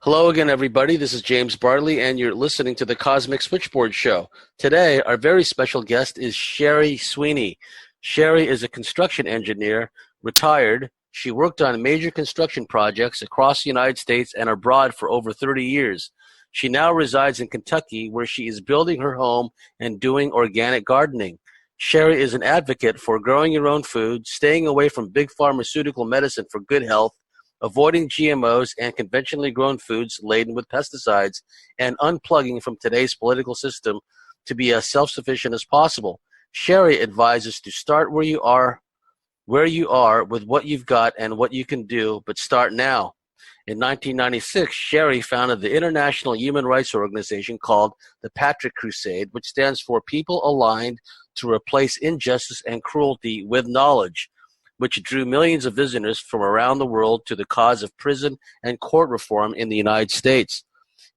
Hello again, everybody. This is James Bartley, and you're listening to the Cosmic Switchboard Show. Today, our very special guest is Sherry Swiney. Sherry is a construction engineer, retired. She worked on major construction projects across the United States and abroad for over 30 years. She now resides in Kentucky, where she is building her home and doing organic gardening. Sherry is an advocate for growing your own food, staying away from big pharmaceutical medicine for good health, avoiding GMOs and conventionally grown foods laden with pesticides, and unplugging from today's political system to be as self-sufficient as possible. Sherry advises to start where you are with what you've got and what you can do, but start now. In 1996, Sherry founded the international human rights organization called the Patriot Crusade, which stands for People Aligned to Replace Injustice and Cruelty with Knowledge, which drew millions of visitors from around the world to the cause of prison and court reform in the United States.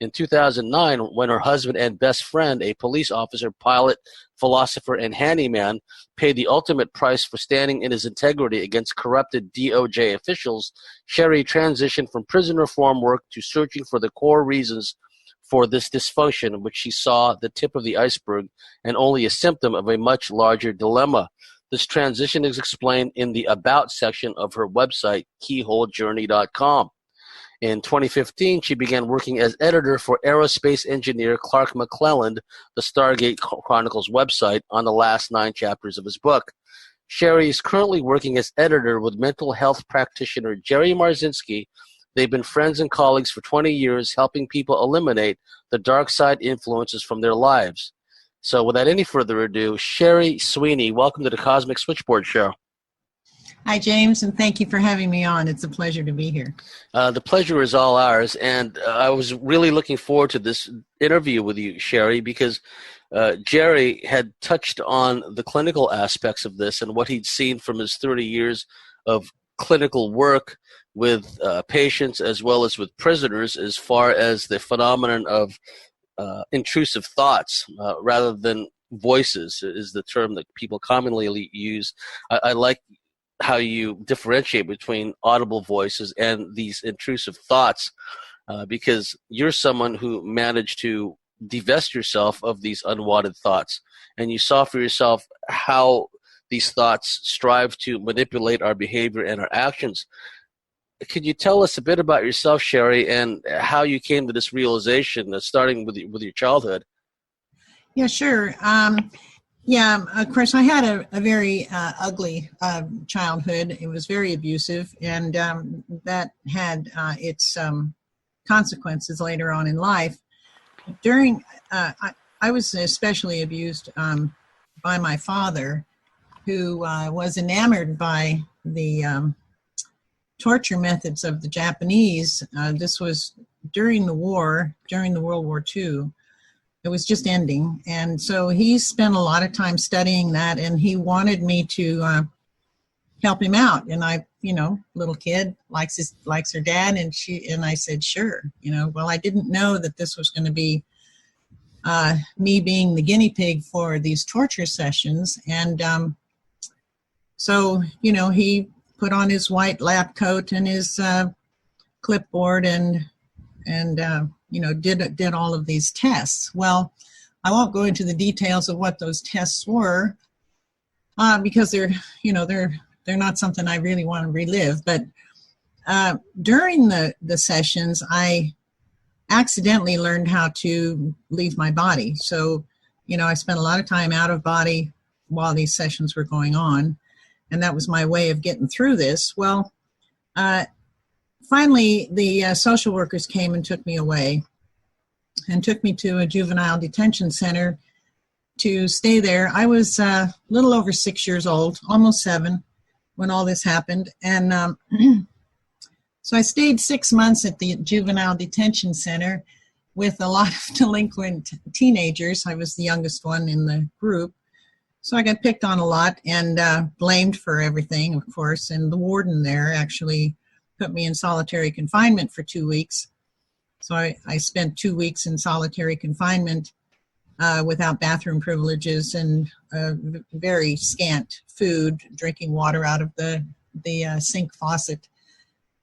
In 2009, when her husband and best friend, a police officer, pilot, philosopher, and handyman, paid the ultimate price for standing in his integrity against corrupted DOJ officials, Sherry transitioned from prison reform work to searching for the core reasons for this dysfunction, which she saw the tip of the iceberg and only a symptom of a much larger dilemma. This transition is explained in the About section of her website, keyholejourney.com. In 2015, she began working as editor for aerospace engineer Clark McClelland, the Stargate Chronicles website, on the last 9 chapters of his book. Sherry is currently working as editor with mental health practitioner Jerry Marzinsky. They've been friends and colleagues for 20 years, helping people eliminate the dark side influences from their lives. So without any further ado, Sherry Swiney, welcome to the Cosmic Switchboard Show. Hi, James, and thank you for having me on. It's a pleasure to be here. The pleasure is all ours, and I was really looking forward to this interview with you, Sherry, because Jerry had touched on the clinical aspects of this and what he'd seen from his 30 years of clinical work with patients as well as with prisoners as far as the phenomenon of intrusive thoughts rather than voices is the term that people commonly use. I like how you differentiate between audible voices and these intrusive thoughts because you're someone who managed to divest yourself of these unwanted thoughts, and you saw for yourself how these thoughts strive to manipulate our behavior and our actions. Could you tell us a bit about yourself, Sherry, and how you came to this realization, starting with your childhood? Yeah, sure. Of course, I had a very ugly childhood. It was very abusive, and that had its consequences later on in life. I was especially abused by my father, who was enamored by the torture methods of the Japanese. This was during the war, during the World War II. It was just ending. And so he spent a lot of time studying that, and he wanted me to help him out. And I, little kid likes her dad, and I said, sure. Well, I didn't know that this was going to be me being the guinea pig for these torture sessions. And so, he put on his white lab coat and his clipboard and did all of these tests. Well, I won't go into the details of what those tests were because they're not something I really want to relive. But during the sessions, I accidentally learned how to leave my body. So, I spent a lot of time out of body while these sessions were going on. And that was my way of getting through this. Well, finally, the social workers came and took me away and took me to a juvenile detention center to stay there. I was a little over 6 years old, almost 7, when all this happened. And so I stayed 6 months at the juvenile detention center with a lot of delinquent teenagers. I was the youngest one in the group. So I got picked on a lot and blamed for everything, of course. And the warden there actually put me in solitary confinement for 2 weeks. So I spent 2 weeks in solitary confinement without bathroom privileges and very scant food, drinking water out of the sink faucet.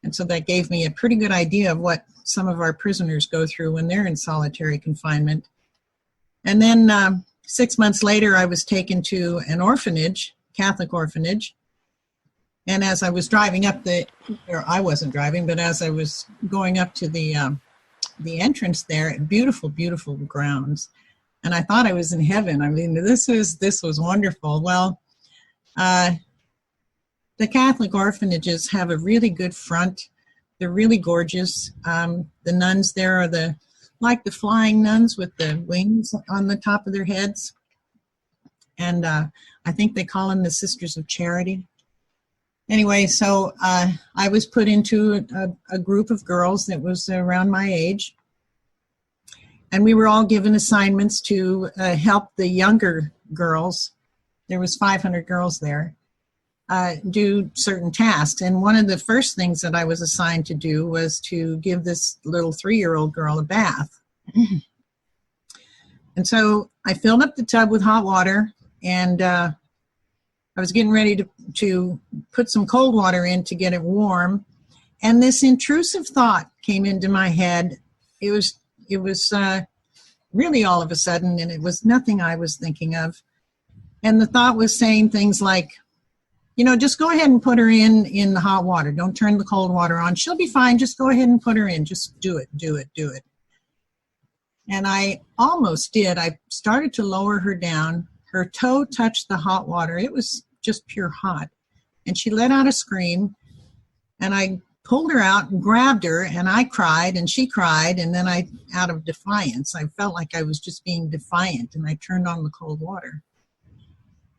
And so that gave me a pretty good idea of what some of our prisoners go through when they're in solitary confinement. And then 6 months later, I was taken to an orphanage, Catholic orphanage. And as I was driving up or I wasn't driving, but as I was going up to the entrance there, beautiful, beautiful grounds. And I thought I was in heaven. I mean, this was wonderful. Well, the Catholic orphanages have a really good front. They're really gorgeous. The nuns there are like the flying nuns with the wings on the top of their heads. And I think they call them the Sisters of Charity. Anyway, so I was put into a group of girls that was around my age. And we were all given assignments to help the younger girls. There was 500 girls there. Do certain tasks. And one of the first things that I was assigned to do was to give this little 3-year-old girl a bath. And so I filled up the tub with hot water, and I was getting ready to put some cold water in to get it warm. And this intrusive thought came into my head. It was really all of a sudden, and it was nothing I was thinking of. And the thought was saying things like, just go ahead and put her in the hot water. Don't turn the cold water on. She'll be fine. Just go ahead and put her in. Just do it, do it, do it. And I almost did. I started to lower her down. Her toe touched the hot water. It was just pure hot. And she let out a scream. And I pulled her out and grabbed her. And I cried and she cried. And then out of defiance, I felt like I was just being defiant. And I turned on the cold water.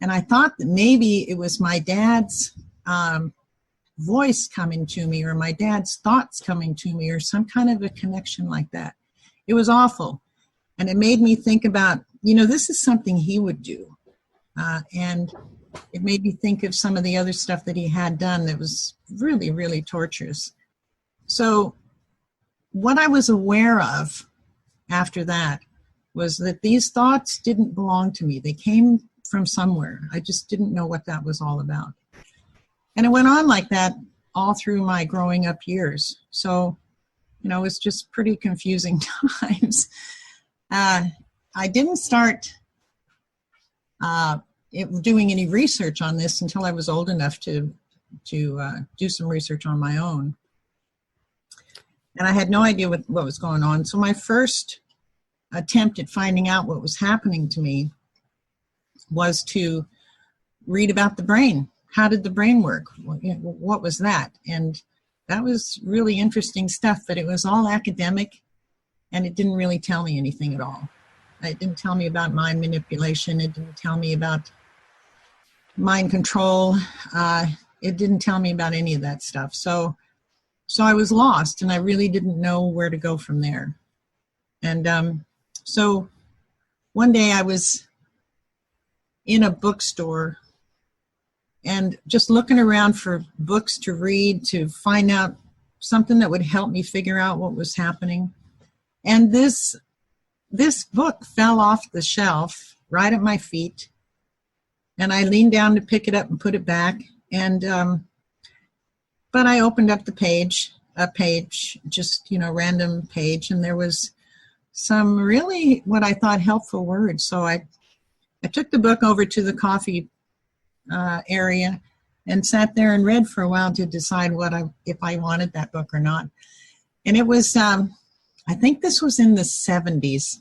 And I thought that maybe it was my dad's voice coming to me, or my dad's thoughts coming to me, or some kind of a connection like that. It was awful. And it made me think about, this is something he would do. And it made me think of some of the other stuff that he had done that was really, really torturous. So what I was aware of after that was that these thoughts didn't belong to me. They came from somewhere. I just didn't know what that was all about. And it went on like that all through my growing up years. So, it was just pretty confusing times. I didn't start doing any research on this until I was old enough to do some research on my own. And I had no idea what was going on. So my first attempt at finding out what was happening to me was to read about the brain. How did the brain work? What was that? And that was really interesting stuff, but it was all academic, and it didn't really tell me anything at all. It didn't tell me about mind manipulation. It didn't tell me about mind control. It didn't tell me about any of that stuff. So I was lost, and I really didn't know where to go from there. And so one day I was in a bookstore and just looking around for books to read to find out something that would help me figure out what was happening. And this book fell off the shelf right at my feet. And I leaned down to pick it up and put it back. And but I opened up a page, just, random page, and there was some really what I thought helpful words. So I took the book over to the coffee area and sat there and read for a while to decide if I wanted that book or not. And it was, I think this was in the 70s.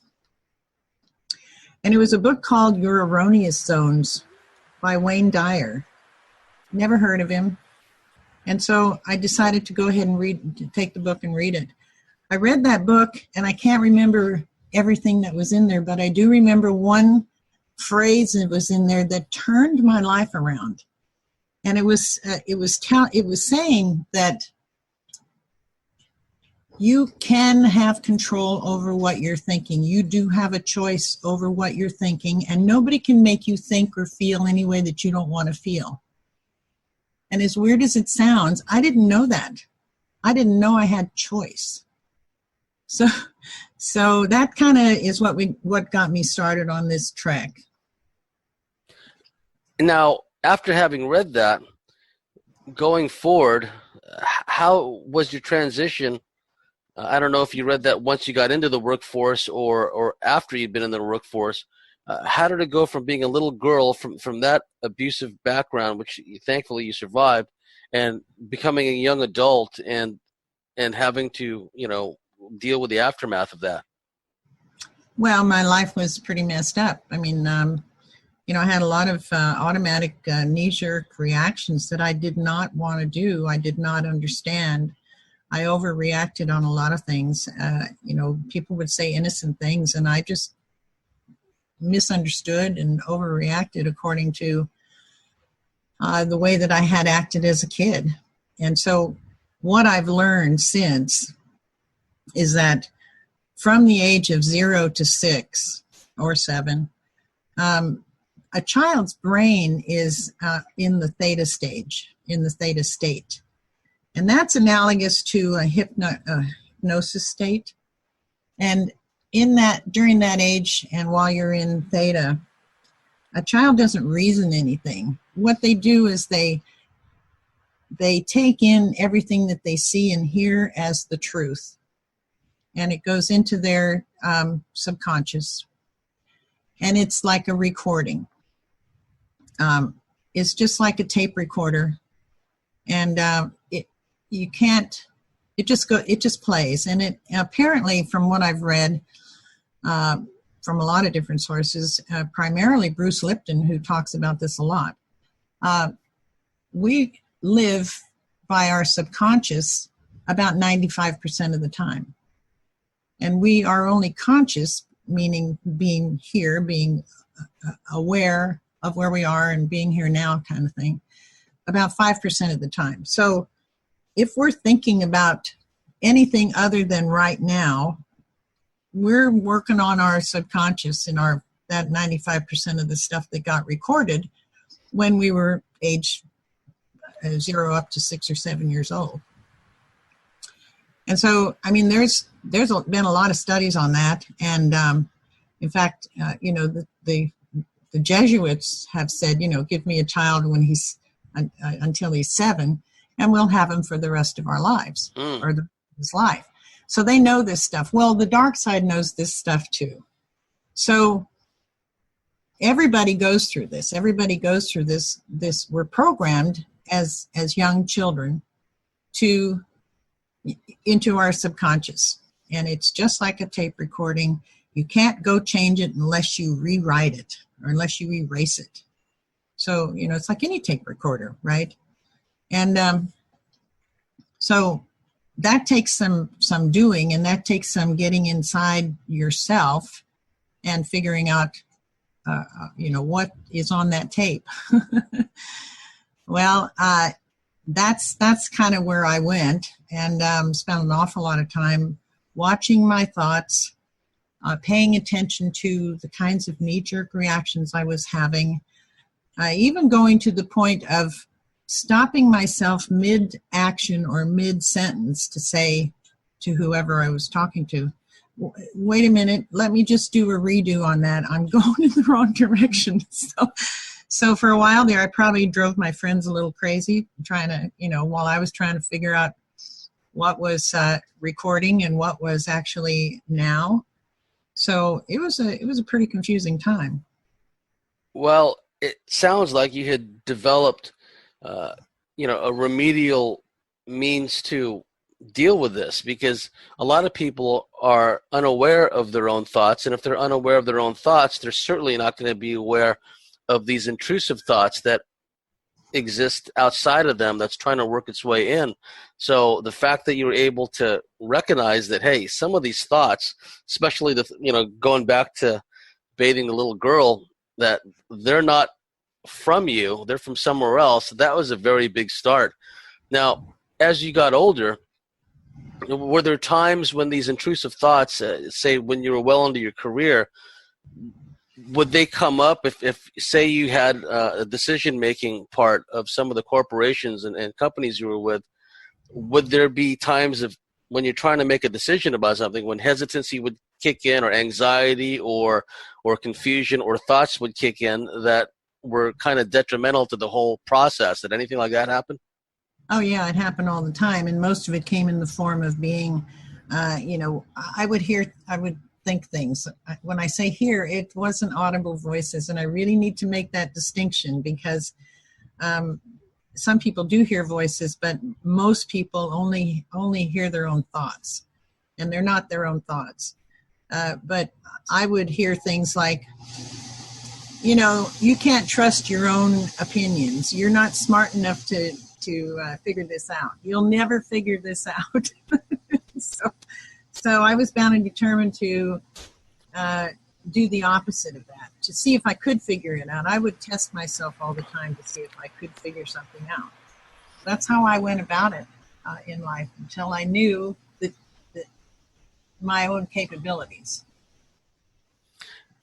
And it was a book called Your Erroneous Zones by Wayne Dyer. Never heard of him. And so I decided to go ahead and take the book and read it. I read that book, and I can't remember everything that was in there, but I do remember one phrase that was in there that turned my life around. And it was saying that you can have control over what you're thinking. You do have a choice over what you're thinking, and nobody can make you think or feel any way that you don't want to feel. And as weird as it sounds, I didn't know that. I didn't know I had choice. So that kind of is what got me started on this track. Now, after having read that, going forward, how was your transition? I don't know if you read that once you got into the workforce or after you'd been in the workforce. How did it go from being a little girl from that abusive background, which thankfully you survived, and becoming a young adult and having to, deal with the aftermath of that? Well, my life was pretty messed up. I mean, I had a lot of automatic knee-jerk reactions that I did not want to do. I did not understand. I overreacted on a lot of things. People would say innocent things, and I just misunderstood and overreacted according to the way that I had acted as a kid. And so what I've learned since is that from the age of 0 to 6 or 7, a child's brain is in the theta stage, in the theta state. And that's analogous to a hypnosis state. And during that age and while you're in theta, a child doesn't reason anything. What they do is they take in everything that they see and hear as the truth. And it goes into their subconscious. And it's like a recording. It's just like a tape recorder. And it just plays. And it apparently, from what I've read, from a lot of different sources, primarily Bruce Lipton, who talks about this a lot. We live by our subconscious about 95% of the time. And we are only conscious, meaning being here, being aware of where we are and being here now kind of thing, about 5% of the time. So if we're thinking about anything other than right now, we're working on our subconscious and that 95% of the stuff that got recorded when we were age 0 up to 6 or 7 years old. And so, I mean, there's been a lot of studies on that. And in fact, the Jesuits have said, give me a child when he's until he's 7, and we'll have him for the rest of our lives or his life. So they know this stuff. Well, the dark side knows this stuff too. So everybody goes through this. Everybody goes through this. We're programmed as young children into our subconscious. And it's just like a tape recording. You can't go change it unless you rewrite it or unless you erase it. So, it's like any tape recorder, right? And so that takes some doing, and that takes some getting inside yourself and figuring out, what is on that tape. Well, that's kind of where I went, and spent an awful lot of time watching my thoughts, paying attention to the kinds of knee-jerk reactions I was having, even going to the point of stopping myself mid-action or mid-sentence to say to whoever I was talking to, wait a minute, let me just do a redo on that. I'm going in the wrong direction. So for a while there, I probably drove my friends a little crazy, trying to, while I was trying to figure out what was recording and what was actually now. So it was a pretty confusing time. Well, it sounds like you had developed, a remedial means to deal with this, because a lot of people are unaware of their own thoughts. And if they're unaware of their own thoughts, they're certainly not going to be aware of these intrusive thoughts that exist outside of them that's trying to work its way in. So the fact that you were able to recognize that, hey, some of these thoughts, especially going back to bathing the little girl, that they're not from you, they're from somewhere else, that was a very big start. Now, as you got older, were there times when these intrusive thoughts, say when you were well into your career, would they come up if say you had a decision-making part of some of the corporations and companies you were with? Would there be times of when you're trying to make a decision about something, when hesitancy would kick in, or anxiety or confusion or thoughts would kick in that were kind of detrimental to the whole process? Did anything like that happen? Oh yeah, it happened all the time, and most of it came in the form of being, I would think things. When I say hear, it wasn't audible voices, and I really need to make that distinction because some people do hear voices, but most people only hear their own thoughts, and they're not their own thoughts. But I would hear things like, you can't trust your own opinions. You're not smart enough to figure this out. You'll never figure this out. So I was bound and determined to do the opposite of that, to see if I could figure it out. I would test myself all the time to see if I could figure something out. That's how I went about it in life until I knew that my own capabilities.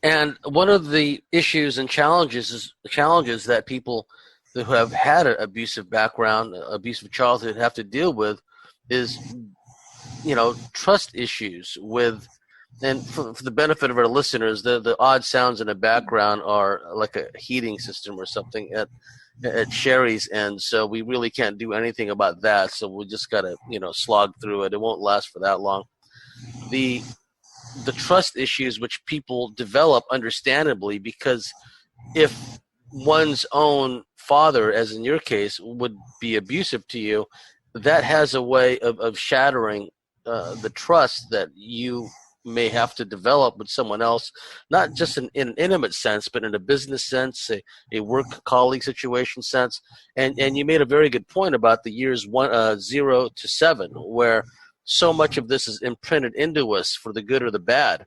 And one of the issues and challenges that people who have had an abusive background, abusive childhood, have to deal with is, trust issues with. And for the benefit of our listeners, the odd sounds in the background are like a heating system or something at Sherry's end. So we really can't do anything about that. So we just got to, slog through it. It won't last for that long. The trust issues which people develop, understandably, because if one's own father, as in your case, would be abusive to you, that has a way of shattering the trust that you may have to develop with someone else, not just in an intimate sense, but in a business sense, a work colleague situation sense. And you made a very good point about the years 0 to 7, where so much of this is imprinted into us for the good or the bad.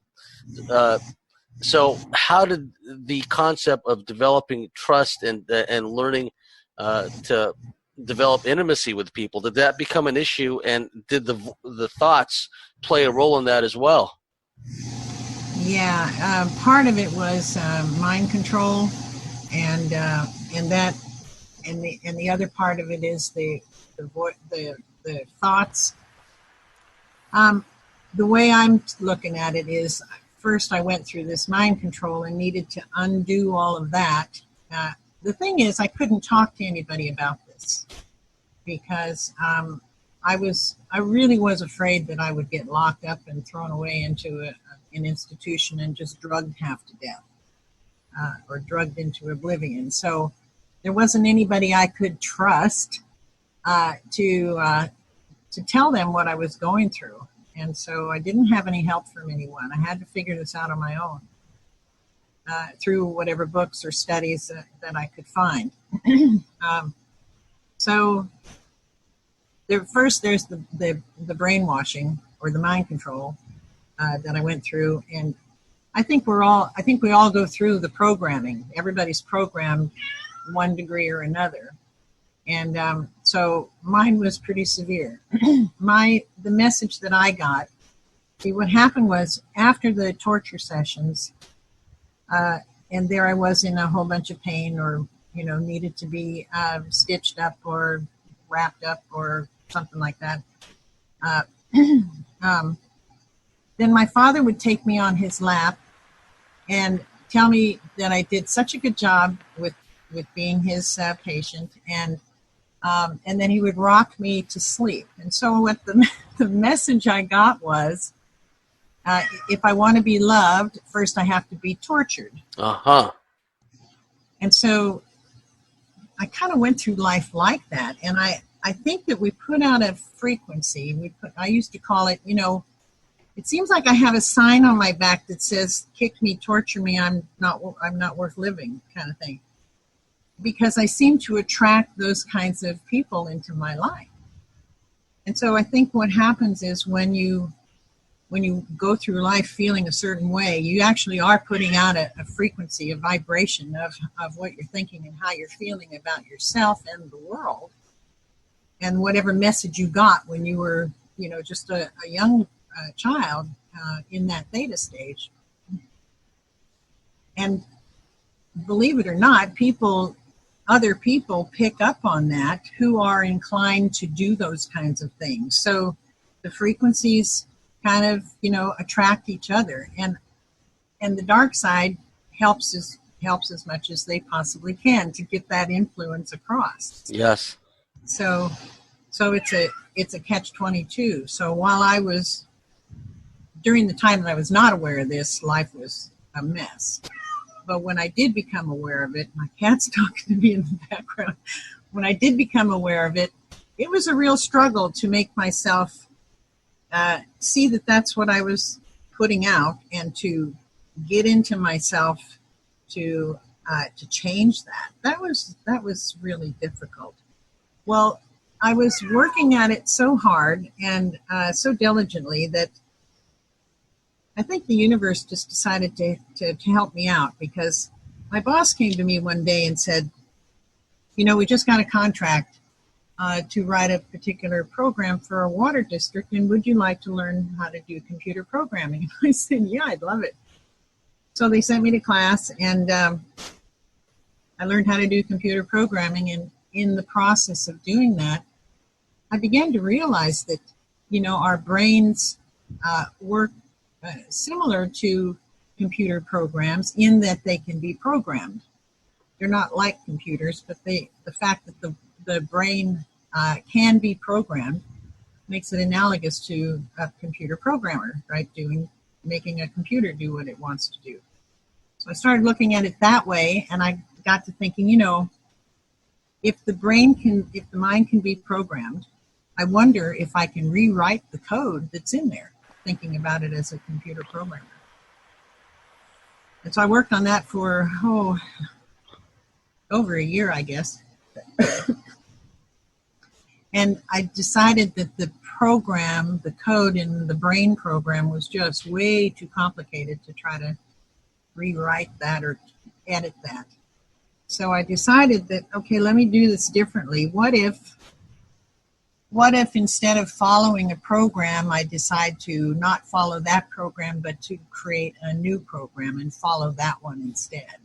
So how did the concept of developing trust and learning to develop intimacy with people, did that become an issue, and did the thoughts play a role in that as well? Yeah, part of it was mind control, and the other part of it is the thoughts. The way I'm looking at it is, first I went through this mind control and needed to undo all of that. The thing is, I couldn't talk to anybody about this because I really was afraid that I would get locked up and thrown away into an institution and just drugged half to death or drugged into oblivion. So there wasn't anybody I could trust to tell them what I was going through. And so I didn't have any help from anyone. I had to figure this out on my own through whatever books or studies that I could find. So there's the brainwashing or the mind control that I went through, and I think we all go through the programming. Everybody's programmed one degree or another, and so mine was pretty severe. The message that I got, see, what happened was after the torture sessions, and there I was in a whole bunch of pain, or needed to be stitched up or wrapped up or something like that. Then my father would take me on his lap and tell me that I did such a good job with being his patient, and then he would rock me to sleep. And so what the message I got was, if I want to be loved, first I have to be tortured. Uh-huh. And so I kind of went through life like that. And I think that we put out a frequency. I used to call it, it seems like I have a sign on my back that says, kick me, torture me, I'm not worth living, kind of thing. Because I seem to attract those kinds of people into my life. And so I think what happens is when you go through life feeling a certain way, you actually are putting out a frequency, a vibration of what you're thinking and how you're feeling about yourself and the world. And whatever message you got when you were, just a young child in that theta stage. And believe it or not, other people pick up on that who are inclined to do those kinds of things. So the frequencies kind of, attract each other, and the dark side helps as much as they possibly can to get that influence across. Yes. So So it's a catch-22. So while during the time that I was not aware of this, life was a mess. But when I did become aware of it, my cat's talking to me in the background. When I did become aware of it, it was a real struggle to make myself see that that's what I was putting out, and to get into myself to change that. That was really difficult. Well, I was working at it so hard and so diligently that I think the universe just decided to help me out, because my boss came to me one day and said, we just got a contract to write a particular program for a water district, and would you like to learn how to do computer programming? And I said, yeah, I'd love it. So they sent me to class, and I learned how to do computer programming, and in the process of doing that, I began to realize that, our brains work similar to computer programs in that they can be programmed. They're not like computers, but the fact that the brain can be programmed makes it analogous to a computer programmer, right? Making a computer do what it wants to do. So I started looking at it that way, and I got to thinking, if the mind can be programmed, I wonder if I can rewrite the code that's in there, thinking about it as a computer programmer. And so I worked on that for, over a year, I guess. And I decided that the code in the brain program was just way too complicated to try to rewrite that or edit that. So I decided that, okay, let me do this differently. What if instead of following a program, I decide to not follow that program, but to create a new program and follow that one instead?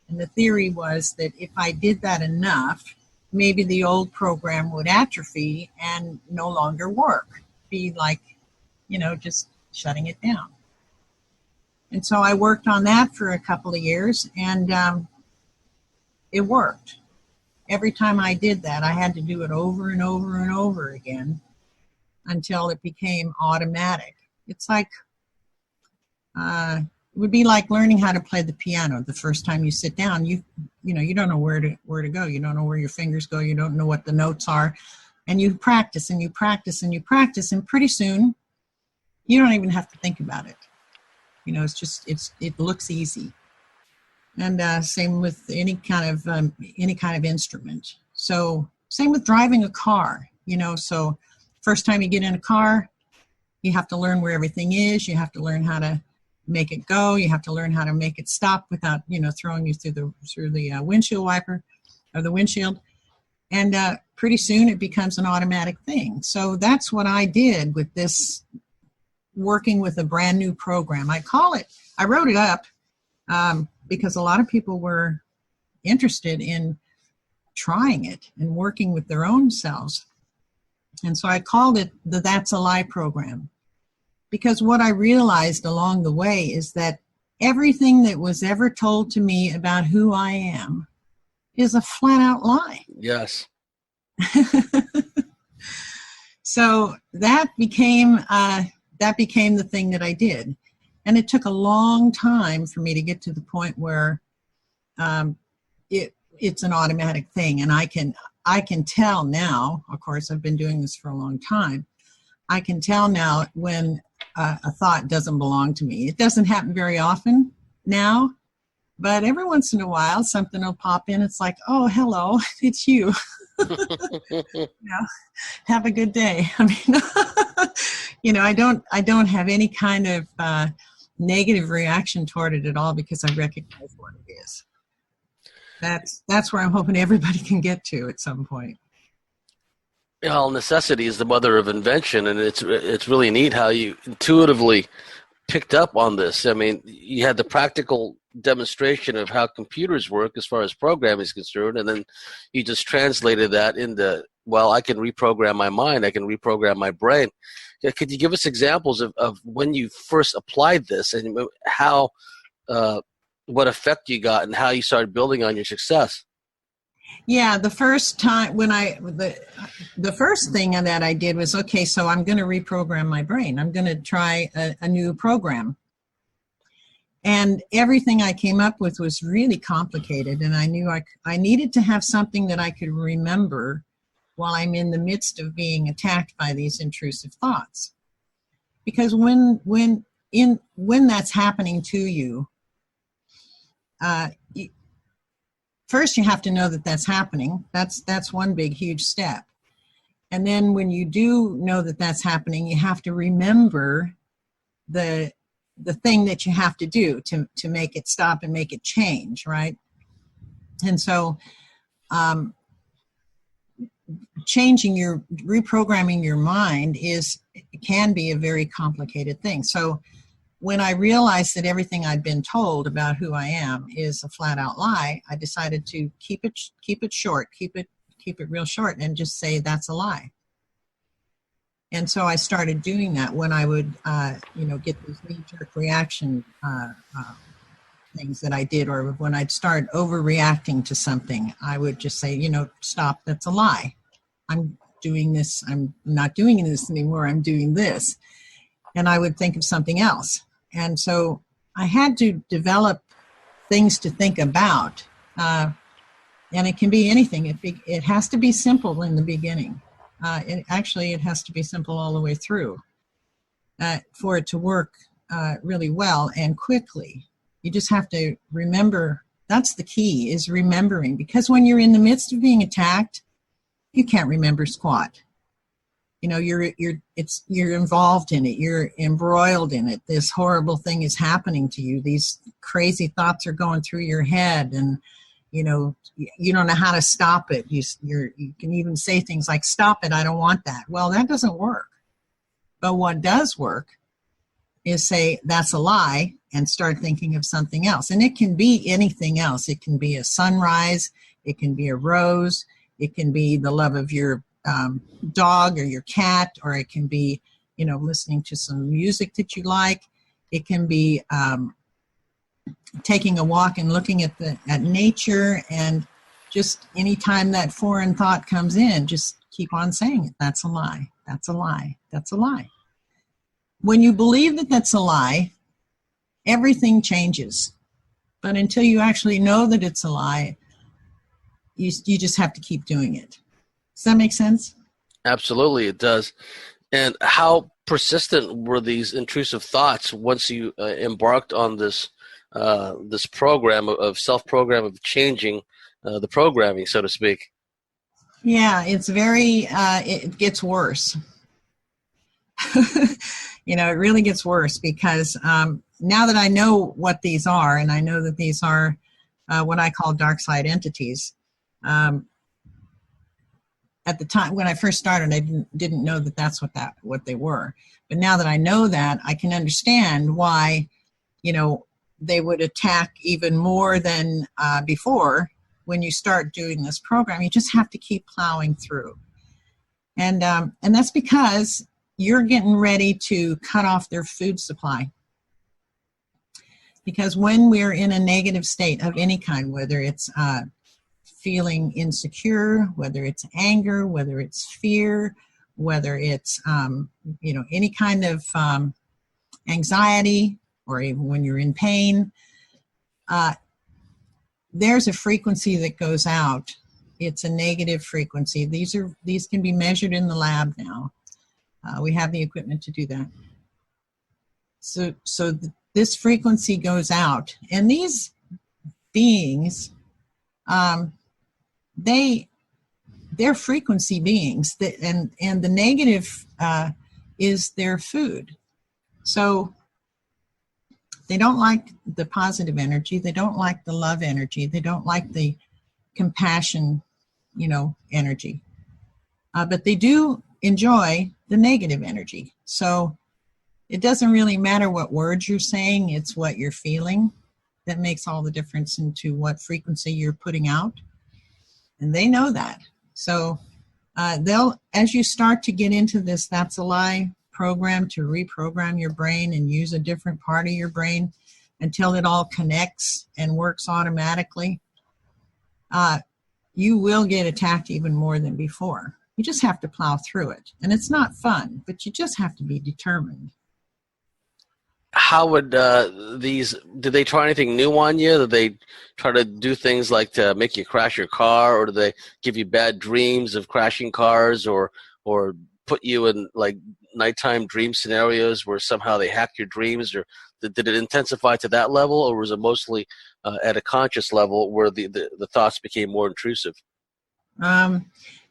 And the theory was that if I did that enough, maybe the old program would atrophy and no longer work, be like, just shutting it down. And so I worked on that for a couple of years, and it worked. Every time I did that, I had to do it over and over and over again until it became automatic. It's like, it would be like learning how to play the piano. The first time you sit down, you don't know where to go. You don't know where your fingers go. You don't know what the notes are. And you practice and you practice and you practice, and pretty soon you don't even have to think about it. It looks easy. And same with any kind of instrument. So same with driving a car. So first time you get in a car, you have to learn where everything is. You have to learn how to make it go. You have to learn how to make it stop without throwing you through the windshield wiper or the windshield. And pretty soon it becomes an automatic thing. So that's what I did with this, working with a brand new program. I wrote it up because a lot of people were interested in trying it and working with their own selves. And so I called it the That's a Lie program. Because what I realized along the way is that everything that was ever told to me about who I am is a flat out lie. Yes. So that became the thing that I did. And it took a long time for me to get to the point where it's an automatic thing. And I can tell now, of course, I've been doing this for a long time. I can tell now when a thought doesn't belong to me. It doesn't happen very often now, but every once in a while something will pop in. It's like, oh, hello, it's you. Have a good day. I mean, I don't have any kind of negative reaction toward it at all, because I recognize what it is. That's where I'm hoping everybody can get to at some point. Well, necessity is the mother of invention, and it's really neat how you intuitively picked up on this. I mean, you had the practical demonstration of how computers work as far as programming is concerned, and then you just translated that into, well, I can reprogram my mind, I can reprogram my brain. Could you give us examples of when you first applied this, and how, what effect you got, and how you started building on your success? Yeah, the first time when the first thing that I did was, okay, so I'm going to reprogram my brain. I'm going to try a new program. And everything I came up with was really complicated, and I knew I needed to have something that I could remember while I'm in the midst of being attacked by these intrusive thoughts. Because when that's happening to you, first you have to know that that's happening. That's one big, huge step. And then when you do know that that's happening, you have to remember the thing that you have to do to make it stop and make it change, right? And so reprogramming your mind can be a very complicated thing. So when I realized that everything I'd been told about who I am is a flat out lie, I decided to keep it short, keep it real short, and just say that's a lie. And so I started doing that when I would, get these knee-jerk reaction things that I did, or when I'd start overreacting to something, I would just say, stop, that's a lie. I'm doing this. I'm not doing this anymore. I'm doing this. And I would think of something else. And so I had to develop things to think about. And it can be anything. It has to be simple in the beginning. It has to be simple all the way through for it to work really well and quickly. You just have to remember. That's the key, is remembering. Because when you're in the midst of being attacked, you can't remember squat. You're involved in it. You're embroiled in it. This horrible thing is happening to you. These crazy thoughts are going through your head, and you don't know how to stop it. You can even say things like, "Stop it! I don't want that." Well, that doesn't work. But what does work is say, "That's a lie," and start thinking of something else. And it can be anything else. It can be a sunrise. It can be a rose. It can be the love of your dog or your cat, or it can be, listening to some music that you like. It can be taking a walk and looking at nature, and just anytime that foreign thought comes in, just keep on saying it. That's a lie. That's a lie. That's a lie. When you believe that that's a lie, everything changes. But until you actually know that it's a lie, you just have to keep doing it. Does that make sense? Absolutely, it does. And how persistent were these intrusive thoughts once you embarked on this program of self-program of changing the programming, so to speak? Yeah, it's very, it gets worse. It really gets worse because now that I know what these are, and I know that these are what I call dark side entities, at the time when I first started, I didn't know that that's what they were. But now that I know that, I can understand why, they would attack even more than before. When you start doing this program, you just have to keep plowing through. And that's because you're getting ready to cut off their food supply. Because when we're in a negative state of any kind, whether it's feeling insecure, whether it's anger, whether it's fear, whether it's any kind of anxiety, or even when you're in pain, there's a frequency that goes out. It's a negative frequency. These can be measured in the lab now. We have the equipment to do that. So this frequency goes out, and these beings, they're frequency beings, and the negative is their food. So they don't like the positive energy. They don't like the love energy. They don't like the compassion, energy. But they do enjoy the negative energy. So it doesn't really matter what words you're saying. It's what you're feeling that makes all the difference into what frequency you're putting out. And they know that. So as you start to get into this That's a Lie program to reprogram your brain and use a different part of your brain until it all connects and works automatically, you will get attacked even more than before. You just have to plow through it. And it's not fun, but you just have to be determined. How would did they try anything new on you? Did they try to do things like to make you crash your car, or did they give you bad dreams of crashing cars, or put you in like nighttime dream scenarios where somehow they hacked your dreams, or did it intensify to that level, or was it mostly at a conscious level where the thoughts became more intrusive?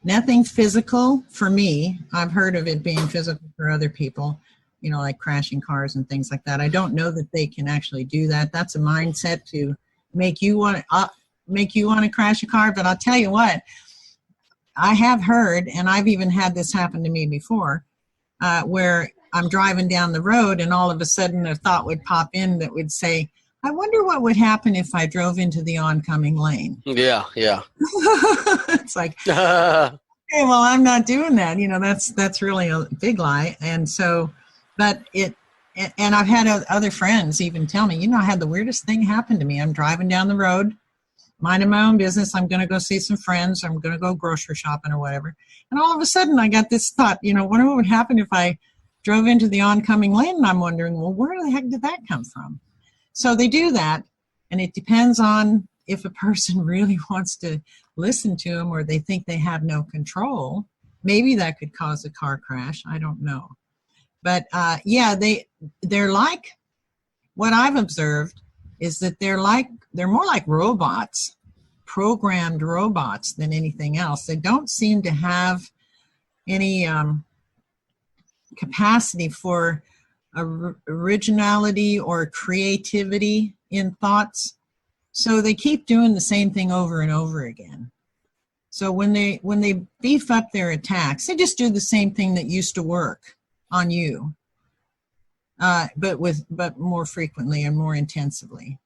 Nothing physical for me. I've heard of it being physical for other people, you know, like crashing cars and things like that. I don't know that they can actually do that. That's a mindset to make you want to crash a car. But I'll tell you what, I have heard, and I've even had this happen to me before, where I'm driving down the road and all of a sudden a thought would pop in that would say, I wonder what would happen if I drove into the oncoming lane. Yeah. It's like, okay, well, I'm not doing that. You know, that's really a big lie. And so, but and I've had other friends even tell me, you know, I had the weirdest thing happen to me. I'm driving down the road, minding my own business. I'm going to go see some friends. I'm going to go grocery shopping or whatever. And all of a sudden I got this thought, you know, wonder what would happen if I drove into the oncoming lane. And I'm wondering, well, where the heck did that come from? So they do that, and it depends on if a person really wants to listen to them or they think they have no control. Maybe that could cause a car crash. I don't know. But yeah, they're like, what I've observed is that they're more like robots, programmed robots than anything else. They don't seem to have any capacity for originality or creativity in thoughts. So they keep doing the same thing over and over again. So when they beef up their attacks, they just do the same thing that used to work on you, but more frequently and more intensively.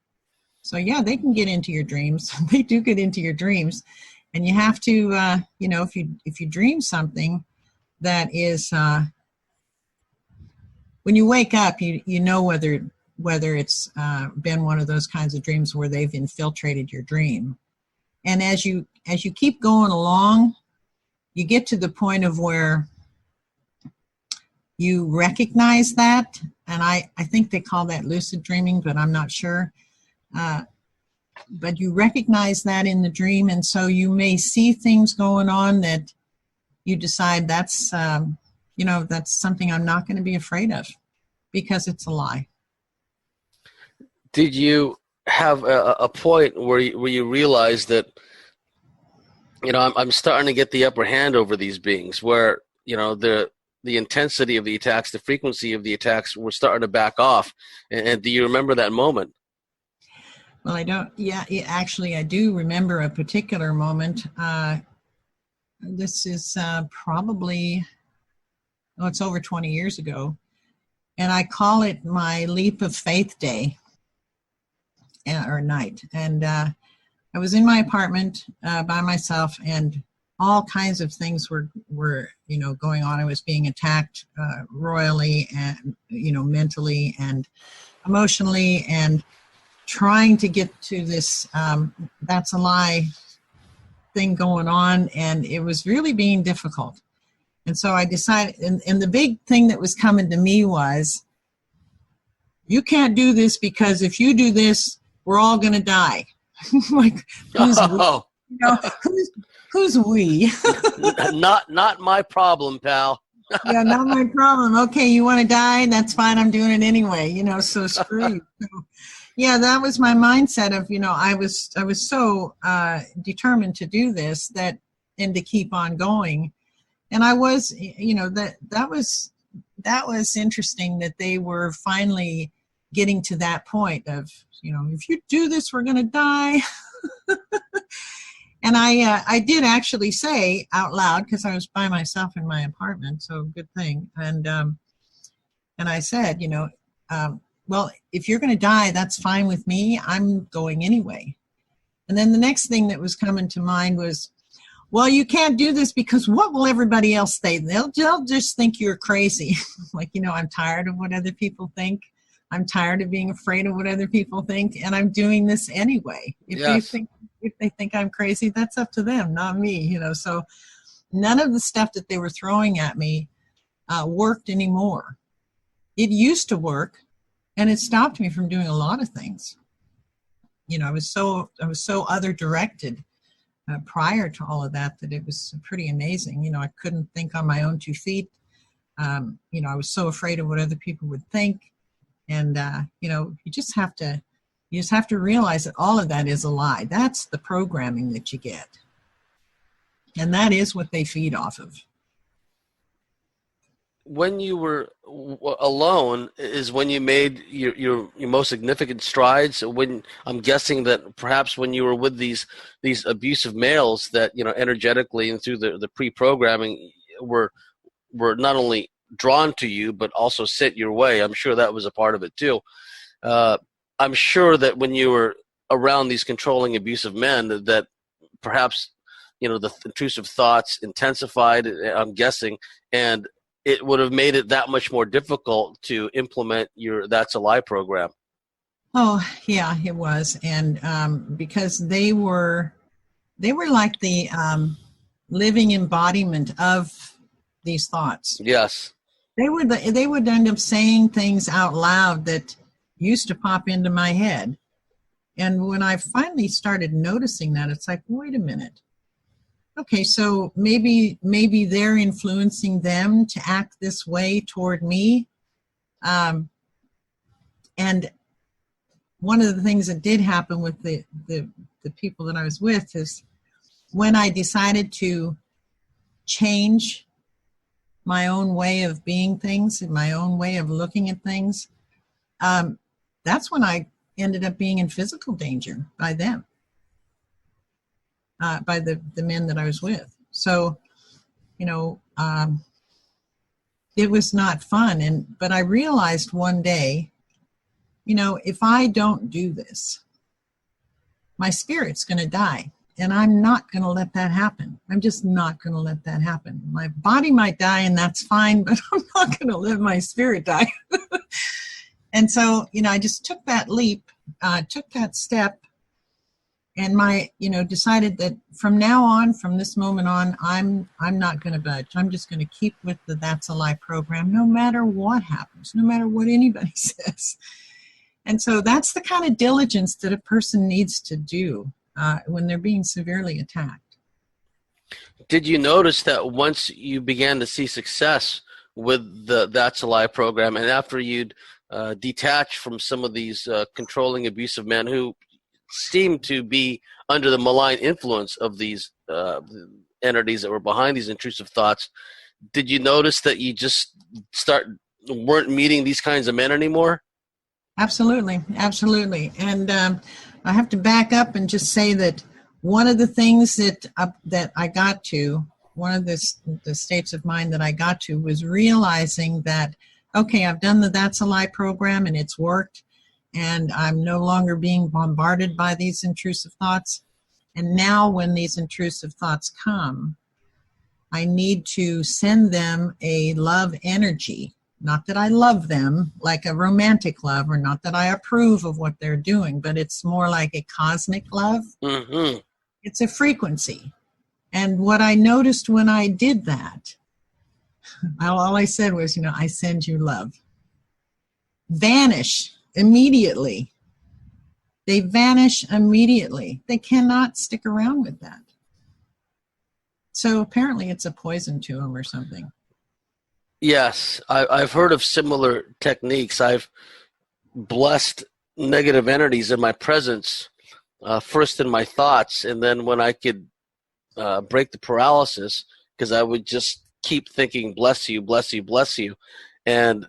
So yeah, they can get into your dreams. They do get into your dreams, and you have to, you know, if you dream something that is, when you wake up, you know whether it's been one of those kinds of dreams where they've infiltrated your dream. And as you keep going along, you get to the point of where you recognize that, and I think they call that lucid dreaming, but I'm not sure. But you recognize that in the dream, and so you may see things going on that you decide that's, you know, that's something I'm not going to be afraid of because it's a lie. Did you have a point where you realized that, you know, I'm starting to get the upper hand over these beings, where, you know, the intensity of the attacks, the frequency of the attacks were starting to back off? And do you remember that moment? Well, I don't. Yeah, actually, I do remember a particular moment. This is probably, it's over 20 years ago. And I call it my leap of faith day or night. And I was in my apartment by myself, and all kinds of things were you know, going on. I was being attacked royally and, you know, mentally and emotionally, and trying to get to this that's a lie thing going on, and it was really being difficult. And so I decided, and the big thing that was coming to me was, you can't do this, because if you do this, we're all going to die. Like, who's we? You know, who's we? Not my problem, pal. Yeah, not my problem. Okay, you want to die? That's fine. I'm doing it anyway. You know, so screw you. So, yeah, that was my mindset of, you know, I was so determined to do this, that, and to keep on going. And I was, you know, that was interesting that they were finally getting to that point of, you know, if you do this, we're going to die. And I did actually say out loud, because I was by myself in my apartment, so good thing. And I said, you know, well, if you're going to die, that's fine with me. I'm going anyway. And then the next thing that was coming to mind was, well, you can't do this because what will everybody else say? They'll just think you're crazy. Like, you know, I'm tired of what other people think. I'm tired of being afraid of what other people think, and I'm doing this anyway. If yes. you think If they think I'm crazy, that's up to them, not me, you know. So none of the stuff that they were throwing at me worked anymore. It used to work, and it stopped me from doing a lot of things. You know, I was so other directed prior to all of that it was pretty amazing. You know, I couldn't think on my own 2 feet. You know, I was so afraid of what other people would think. And, you know, you just have to realize that all of that is a lie. That's the programming that you get. And that is what they feed off of. When you were alone is when you made your most significant strides. When I'm guessing that perhaps when you were with these abusive males that, you know, energetically and through the pre-programming were not only drawn to you but also sent your way. I'm sure that was a part of it too. I'm sure that when you were around these controlling abusive men that perhaps, you know, the intrusive thoughts intensified, I'm guessing, and it would have made it that much more difficult to implement your That's a Lie program. Oh, yeah, it was. And because they were like the living embodiment of these thoughts. Yes. They would end up saying things out loud that used to pop into my head. And when I finally started noticing that, it's like, wait a minute. Okay, so maybe they're influencing them to act this way toward me. And one of the things that did happen with the people that I was with is when I decided to change my own way of being things and my own way of looking at things, that's when I ended up being in physical danger by them. By the men that I was with. So, you know, it was not fun. But I realized one day, you know, if I don't do this, my spirit's going to die. And I'm not going to let that happen. I'm just not going to let that happen. My body might die and that's fine, but I'm not going to let my spirit die. And so, you know, I just took that leap, took that step, and decided that from now on, from this moment on, I'm not going to budge. I'm just going to keep with the That's a Lie program, no matter what happens, no matter what anybody says. And so that's the kind of diligence that a person needs to do when they're being severely attacked. Did you notice that once you began to see success with the That's a Lie program, and after you'd detach from some of these controlling abusive men who seemed to be under the malign influence of these entities that were behind these intrusive thoughts, did you notice that you just weren't meeting these kinds of men anymore? Absolutely. And I have to back up and just say that one of the things that I got to, one of the states of mind that I got to was realizing that, okay, I've done the That's a Lie program and it's worked. And I'm no longer being bombarded by these intrusive thoughts. And now when these intrusive thoughts come, I need to send them a love energy. Not that I love them like a romantic love, or not that I approve of what they're doing, but it's more like a cosmic love. Mm-hmm. It's a frequency. And what I noticed when I did that, all I said was, you know, I send you love. Vanish immediately. They vanish immediately. They cannot stick around with that. So apparently it's a poison to them or something. Yes, I've heard of similar techniques. I've blessed negative entities in my presence, first in my thoughts, and then when I could break the paralysis, because I would just keep thinking, bless you, bless you, bless you. And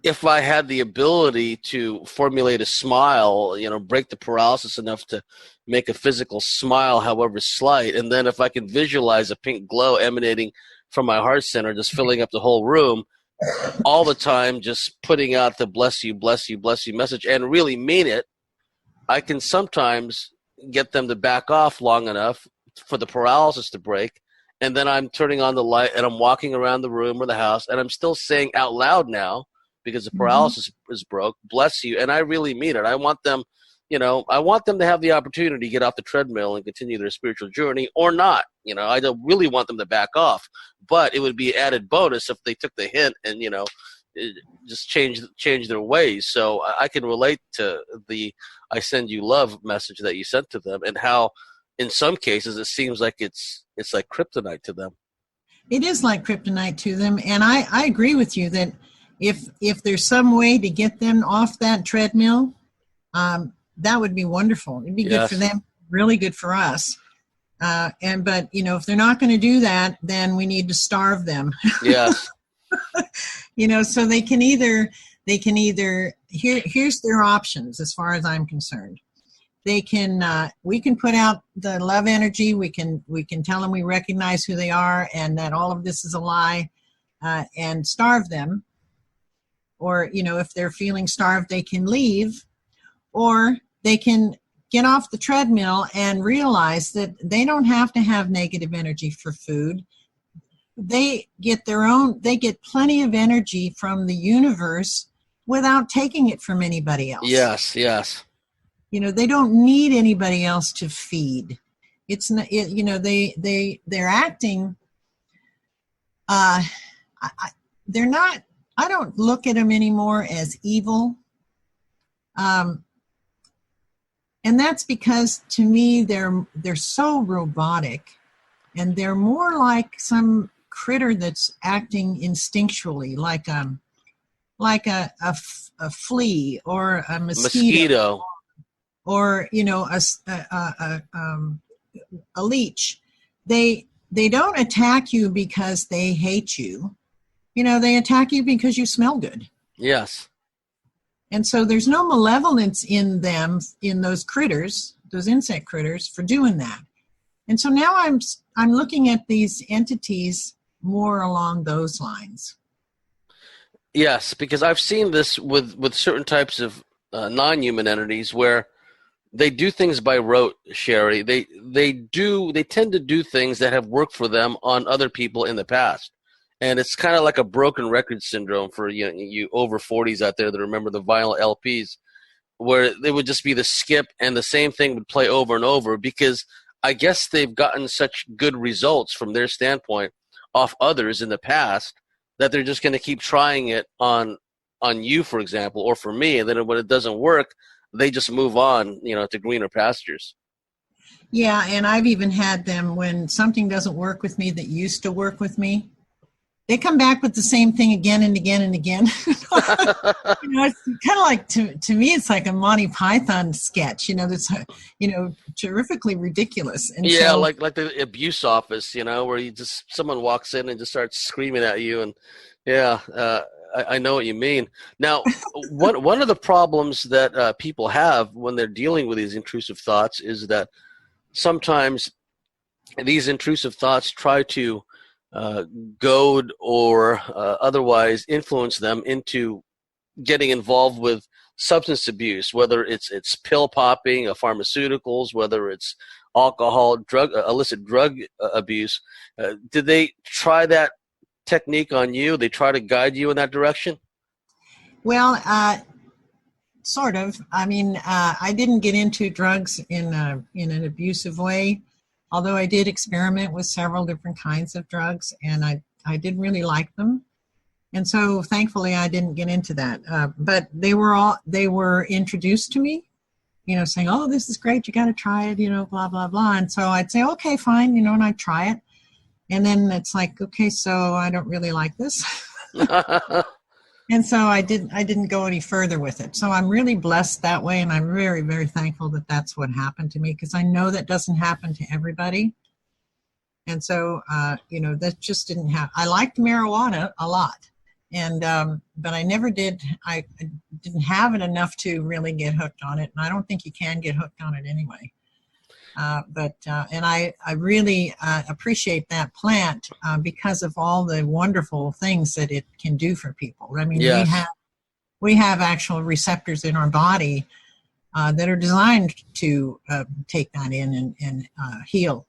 if I had the ability to formulate a smile, you know, break the paralysis enough to make a physical smile, however slight, and then if I can visualize a pink glow emanating from my heart center, just filling up the whole room, all the time, just putting out the bless you, bless you, bless you message, and really mean it, I can sometimes get them to back off long enough for the paralysis to break, and then I'm turning on the light and I'm walking around the room or the house, and I'm still saying out loud now, because the paralysis is broke, bless you, and I really mean it. I want them I want them to have the opportunity to get off the treadmill and continue their spiritual journey or not. I don't really want them to back off, but it would be added bonus if they took the hint and, just change their ways. So I can relate to the "I send you love" message that you sent to them, and how in some cases it seems like it's like kryptonite to them. It is like kryptonite to them. And I agree with you that if there's some way to get them off that treadmill, that would be wonderful. It'd be good for them, really good for us. But if they're not going to do that, then we need to starve them. Yes. So they can either here's their options as far as I'm concerned. They can we can put out the love energy. We can tell them we recognize who they are and that all of this is a lie, and starve them. Or if they're feeling starved, they can leave, or they can get off the treadmill and realize that they don't have to have negative energy for food. They get plenty of energy from the universe without taking it from anybody else. Yes, yes. They don't need anybody else to feed. It's not, they're acting, they're not, I don't look at them anymore as evil. And that's because to me, they're so robotic, and they're more like some critter that's acting instinctually, like a flea or a mosquito. Or a leech. They don't attack you because they hate you. They attack you because you smell good. Yes. And so there's no malevolence in them, in those critters, those insect critters, for doing that. And so now I'm looking at these entities more along those lines. Yes, because I've seen this with certain types of non-human entities where they do things by rote, Sherry. They tend to do things that have worked for them on other people in the past. And it's kind of like a broken record syndrome for you over 40s out there that remember the vinyl LPs, where they would just be the skip and the same thing would play over and over, because I guess they've gotten such good results from their standpoint off others in the past that they're just going to keep trying it on you, for example, or for me. And then when it doesn't work, they just move on, to greener pastures. Yeah, and I've even had them when something doesn't work with me that used to work with me. They come back with the same thing again and again and again. It's kind of like, to me, it's like a Monty Python sketch, that's, terrifically ridiculous. And yeah, so, like the abuse office, where someone walks in and just starts screaming at you. And I know what you mean. Now, one of the problems that people have when they're dealing with these intrusive thoughts is that sometimes these intrusive thoughts try to goad or otherwise influence them into getting involved with substance abuse, whether it's pill popping, pharmaceuticals, whether it's alcohol, illicit drug abuse. Did they try that technique on you? They try to guide you in that direction? Well, sort of. I mean, I didn't get into drugs in an abusive way. Although I did experiment with several different kinds of drugs, and I did really like them. And so thankfully I didn't get into that. But they were introduced to me, saying, oh, this is great, you got to try it, blah, blah, blah. And so I'd say, okay, fine, and I'd try it. And then it's like, okay, so I don't really like this. And so I didn't go any further with it. So I'm really blessed that way, and I'm very, very thankful that that's what happened to me, because I know that doesn't happen to everybody. And so, that just didn't happen. I liked marijuana a lot, and but I never did. I didn't have it enough to really get hooked on it, and I don't think you can get hooked on it anyway. And I really appreciate that plant because of all the wonderful things that it can do for people. I mean, yes. we have actual receptors in our body that are designed to take that in and heal.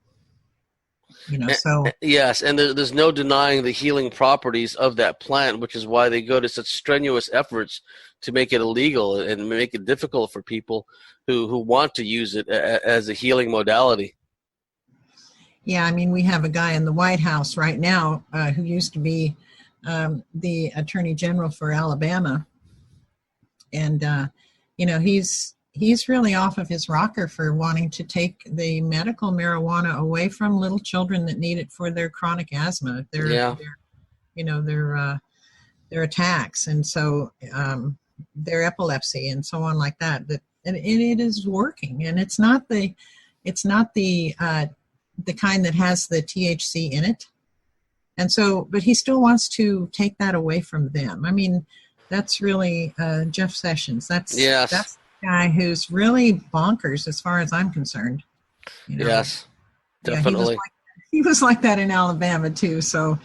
So yes, and there's no denying the healing properties of that plant, which is why they go to such strenuous efforts to make it illegal and make it difficult for people who want to use it as a healing modality. Yeah, I mean, we have a guy in the White House right now who used to be the Attorney General for Alabama. And, he's really off of his rocker for wanting to take the medical marijuana away from little children that need it for their chronic asthma, their attacks, and so their epilepsy and so on like that. And it is working, and it's not the kind that has the THC in it. And so, but he still wants to take that away from them. I mean, that's really Jeff Sessions. That's the guy who's really bonkers as far as I'm concerned. Yes, definitely. Yeah, he was like that in Alabama too. So,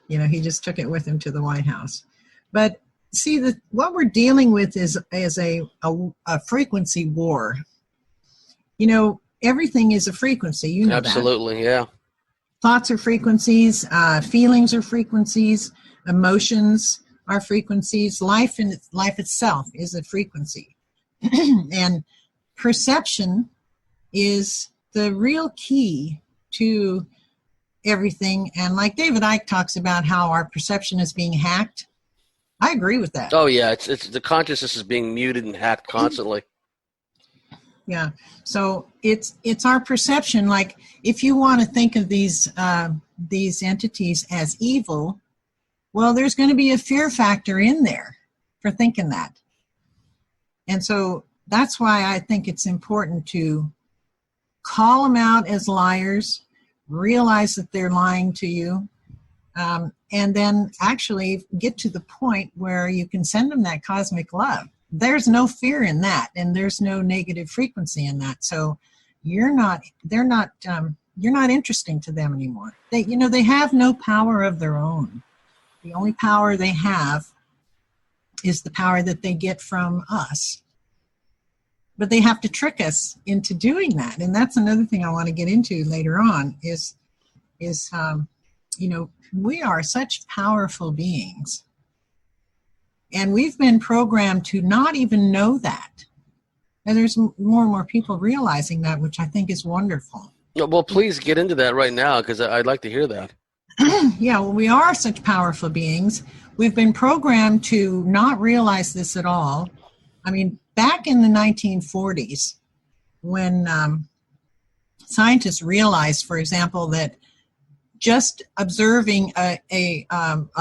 he just took it with him to the White House. But see, what we're dealing with is a frequency war. Everything is a frequency. You know Absolutely, that. Yeah. Thoughts are frequencies. Feelings are frequencies. Emotions are frequencies. Life itself is a frequency. And perception is the real key to everything. And like David Icke talks about how our perception is being hacked, I agree with that. Oh yeah, it's the consciousness is being muted and hacked constantly. Yeah, so it's our perception. Like, if you want to think of these entities as evil, well, there's going to be a fear factor in there for thinking that. And so that's why I think it's important to call them out as liars, realize that they're lying to you, and then actually get to the point where you can send them that cosmic love. There's no fear in that, and there's no negative frequency in that. So you're not interesting to them anymore. They have no power of their own. The only power they have is the power that they get from us. But they have to trick us into doing that. And that's another thing I want to get into later on is we are such powerful beings. And we've been programmed to not even know that. And there's more and more people realizing that, which I think is wonderful. Well, please get into that right now, because I'd like to hear that. Yeah, well, we are such powerful beings. We've been programmed to not realize this at all. I mean, back in the 1940s, when scientists realized, for example, that just observing a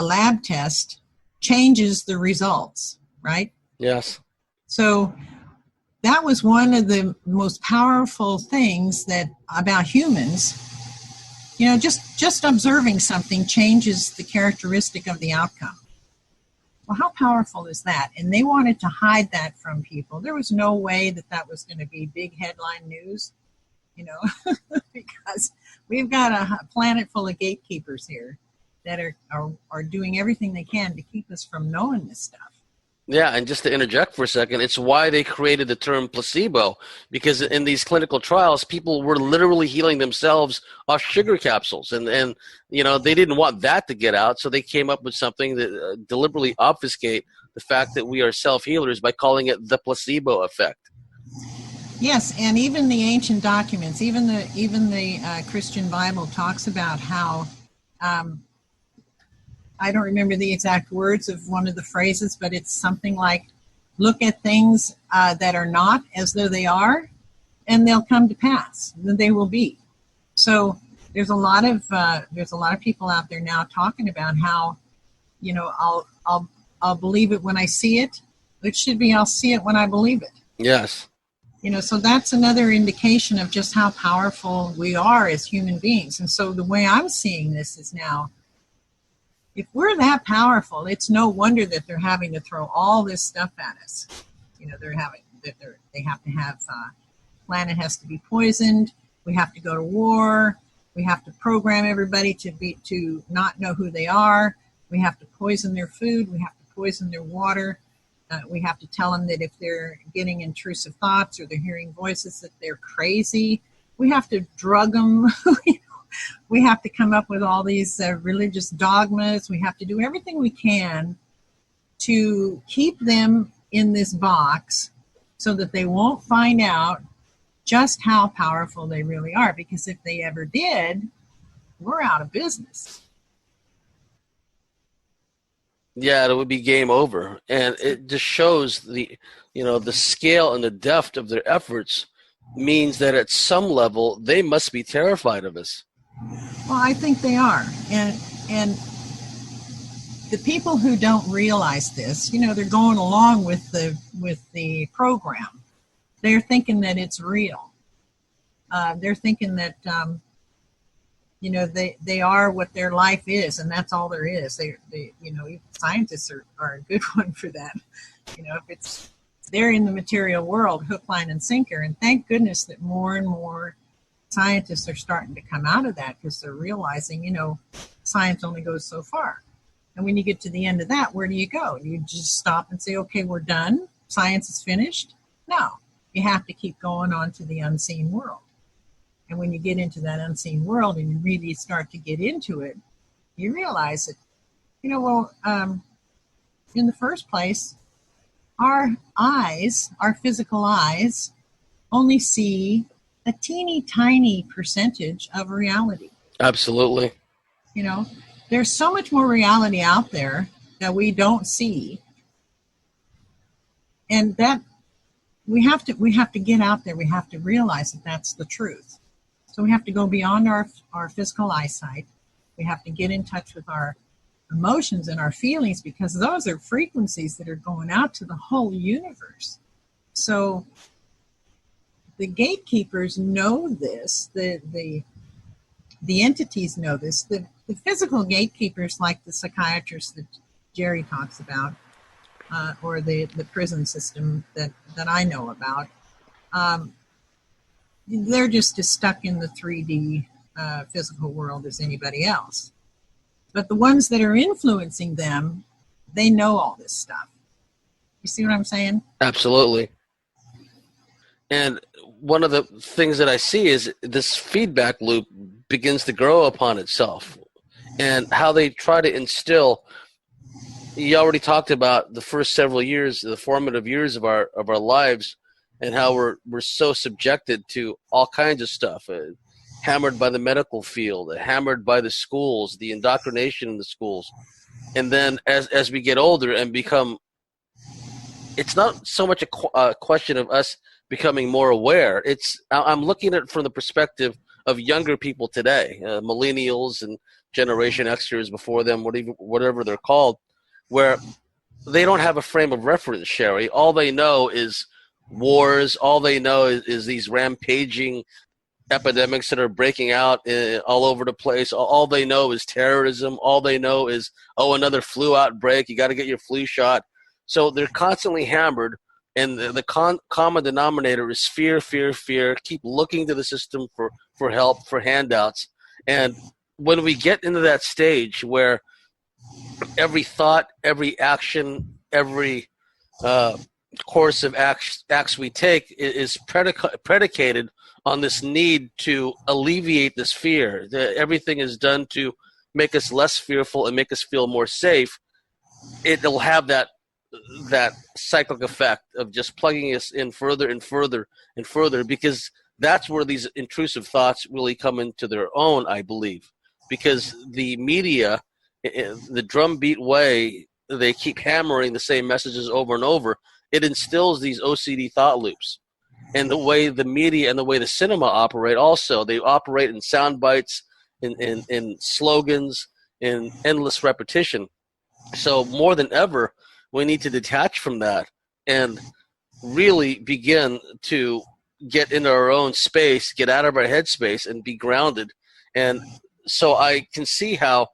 lab test changes the results, right? Yes. So that was one of the most powerful things about humans. Just observing something changes the characteristic of the outcome. Well, how powerful is that? And they wanted to hide that from people. There was no way that was going to be big headline news, because we've got a planet full of gatekeepers here that are doing everything they can to keep us from knowing this stuff. Yeah, and just to interject for a second, it's why they created the term placebo, because in these clinical trials, people were literally healing themselves off sugar capsules, and they didn't want that to get out, so they came up with something that deliberately obfuscate the fact that we are self-healers by calling it the placebo effect. Yes, and even the ancient documents, even the Christian Bible talks about how I don't remember the exact words of one of the phrases, but it's something like, look at things that are not as though they are, and they'll come to pass. Then they will be. So there's a lot of people out there now talking about how, I'll believe it when I see it. It should be I'll see it when I believe it. Yes. So that's another indication of just how powerful we are as human beings. And so the way I'm seeing this is now, if we're that powerful, it's no wonder that they're having to throw all this stuff at us. They have to have planet has to be poisoned. We have to go to war. We have to program everybody to not know who they are. We have to poison their food. We have to poison their water. We have to tell them that if they're getting intrusive thoughts or they're hearing voices, that they're crazy. We have to drug them. We have to come up with all these religious dogmas. We have to do everything we can to keep them in this box so that they won't find out just how powerful they really are. Because if they ever did, we're out of business. Yeah, it would be game over. And it just shows the scale and the depth of their efforts means that at some level they must be terrified of us. Well, I think they are. And the people who don't realize this, they're going along with the program. They're thinking that it's real. They're thinking that they are what their life is, and that's all there is. They scientists are a good one for that. If they're in the material world, hook, line, and sinker, and thank goodness that more and more scientists are starting to come out of that, because they're realizing, science only goes so far. And when you get to the end of that, where do you go? Do you just stop and say, okay, we're done? Science is finished? No. You have to keep going on to the unseen world. And when you get into that unseen world and you really start to get into it, you realize that, in the first place, our eyes, our physical eyes, only see a teeny tiny percentage of reality. Absolutely. There's so much more reality out there that we don't see. And that we have to get out there. We have to realize that that's the truth. So we have to go beyond our physical eyesight. We have to get in touch with our emotions and our feelings, because those are frequencies that are going out to the whole universe. So the gatekeepers know this. The entities know this. The physical gatekeepers, like the psychiatrists that Jerry talks about, or the prison system that I know about, they're just as stuck in the 3D physical world as anybody else. But the ones that are influencing them, they know all this stuff. You see what I'm saying? Absolutely. And one of the things that I see is this feedback loop begins to grow upon itself, and how they try to instill. You already talked about the first several years, the formative years of our lives, and how we're so subjected to all kinds of stuff, hammered by the medical field, hammered by the schools, the indoctrination in the schools. And then as we get older and become, it's not so much a question of us becoming more aware. I'm looking at it from the perspective of younger people today, millennials and Generation Xers before them, whatever they're called, where they don't have a frame of reference, Sherry. All they know is wars. All they know is these rampaging epidemics that are breaking out all over the place. All they know is terrorism. All they know is, another flu outbreak. You got to get your flu shot. So they're constantly hammered, and the common denominator is fear, fear, fear. Keep looking to the system for help, for handouts. And when we get into that stage where every thought, every action, every course of acts we take is predicated on this need to alleviate this fear. Everything is done to make us less fearful and make us feel more safe. It'll have that cyclic effect of just plugging us in further and further and further, because that's where these intrusive thoughts really come into their own, I believe. Because the media, the drumbeat way, they keep hammering the same messages over and over. It instills these OCD thought loops. And the way the media and the way the cinema operate also, they operate in sound bites, in slogans, in endless repetition. So more than ever, we need to detach from that and really begin to get into our own space, get out of our headspace, and be grounded. And so I can see how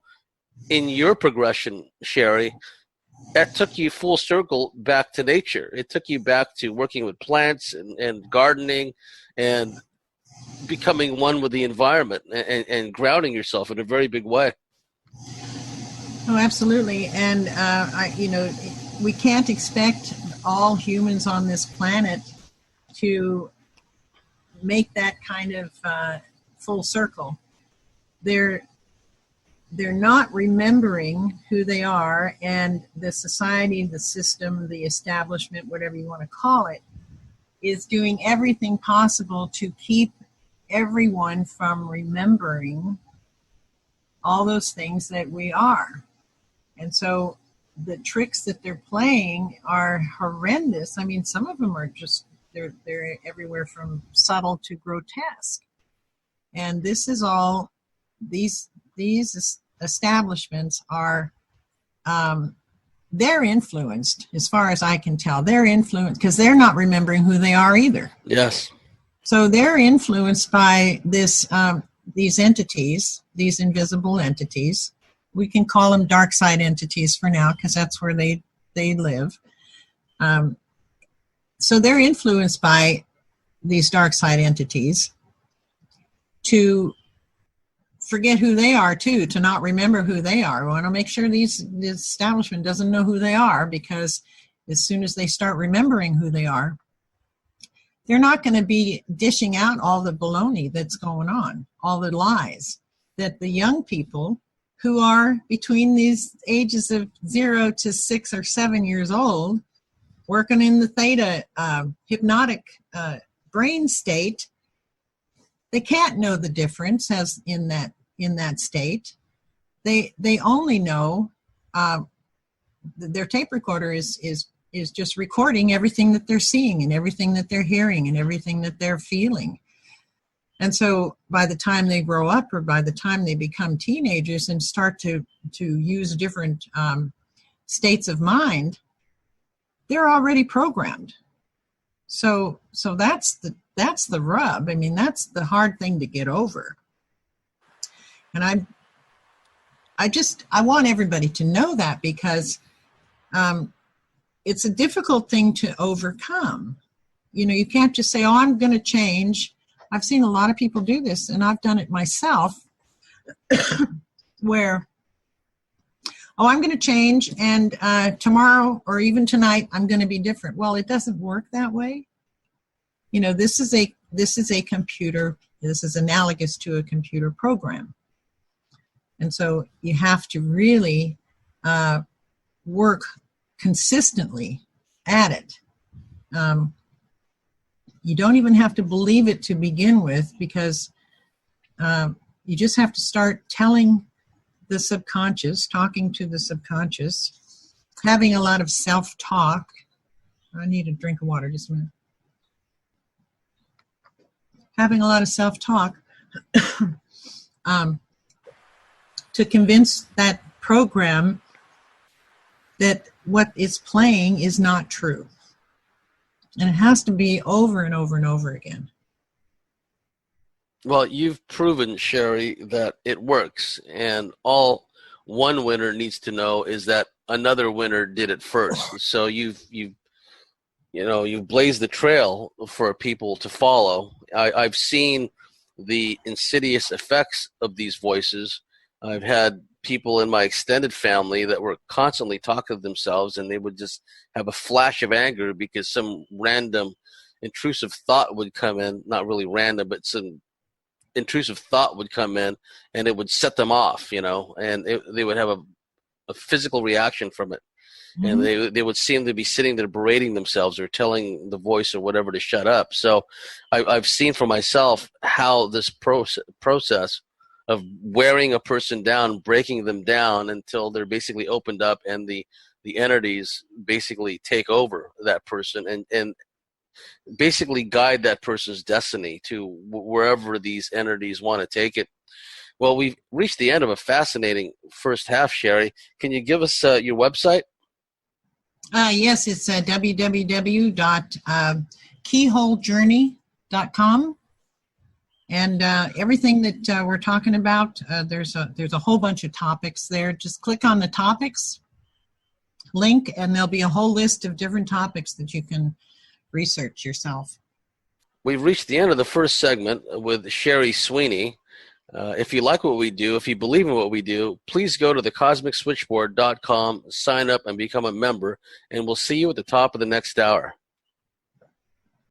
in your progression, Sherry, that took you full circle back to nature. It took you back to working with plants and gardening and becoming one with the environment and grounding yourself in a very big way. Oh, absolutely. And, we can't expect all humans on this planet to make that kind of full circle. There they're not remembering who they are, and the society, the system, the establishment, whatever you want to call it, is doing everything possible to keep everyone from remembering all those things that we are. And so the tricks that they're playing are horrendous. I mean, some of them are just, they're everywhere from subtle to grotesque. And this is all, these establishments are, they're influenced, as far as I can tell. They're influenced because they're not remembering who they are either. Yes. So they're influenced by this, these entities, these invisible entities. We can call them dark side entities for now because that's where they live. So they're influenced by these dark side entities to forget who they are too, to not remember who they are. We want to make sure this establishment doesn't know who they are, because as soon as they start remembering who they are, they're not going to be dishing out all the baloney that's going on, all the lies that the young people who are between these ages of 0 to 6 or 7 years old, working in the theta hypnotic brain state, they can't know the difference as in that state. They only know their tape recorder is just recording everything that they're seeing and everything that they're hearing and everything that they're feeling. And so by the time they grow up, or by the time they become teenagers and start to use different states of mind, they're already programmed. So that's the rub. I mean, that's the hard thing to get over. And I want everybody to know that, because it's a difficult thing to overcome. You know, you can't just say, oh, I'm going to change. I've seen a lot of people do this, and I've done it myself, where, oh, I'm going to change, and tomorrow or even tonight I'm going to be different. Well, it doesn't work that way. You know, this is a computer. This is analogous to a computer program, and so you have to really work consistently at it. You don't even have to believe it to begin with, because you just have to start telling the subconscious, talking to the subconscious, having a lot of self-talk. I need a drink of water, just a minute. Having a lot of self-talk to convince that program that what it's playing is not true. And it has to be over and over and over again. Well, you've proven, Sherry, that it works, and all one winner needs to know is that another winner did it first. So you've blazed the trail for people to follow. I've seen the insidious effects of these voices. I've had people in my extended family that were constantly talking to themselves, and they would just have a flash of anger because some random intrusive thought would come in. Not really random, but some intrusive thought would come in, and it would set them off, and they would have a physical reaction from it. Mm-hmm. And they would seem to be sitting there berating themselves or telling the voice or whatever to shut up. So I've seen for myself how this process of wearing a person down, breaking them down until they're basically opened up, and the entities basically take over that person and basically guide that person's destiny to wherever these entities want to take it. Well, we've reached the end of a fascinating first half, Sherry. Can you give us your website? Yes, it's www.keyholejourney.com. And everything that we're talking about, there's a whole bunch of topics there. Just click on the topics link, and there'll be a whole list of different topics that you can research yourself. We've reached the end of the first segment with Sherry Swiney. If you like what we do, if you believe in what we do, please go to thecosmicswitchboard.com, sign up, and become a member, and we'll see you at the top of the next hour.